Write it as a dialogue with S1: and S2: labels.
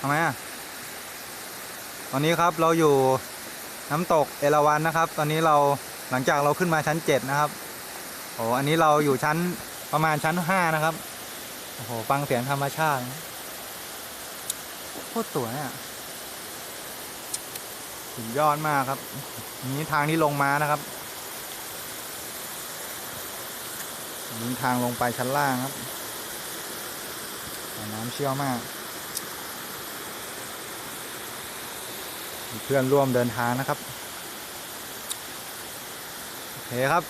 S1: ทำไมตอนนี้ครับเราอยู่น้ำตกเอราวัณนะครับตอนนี้เราหลังจากเราขึ้นมาชั้น7นะครับโอ้อันนี้เราอยู่ชั้นประมาณชั้น5นะครับโอ้โหฟังเสียงธรรมชาติโคตรสวยอ่ะสุดยอดมากครับนี้ทางที่ลงมานะครับนี้ทางลงไปชั้นล่างครับน้ำเชี่ยวมากเพื่อนร่วมเดินทางนะครับโอเคครับ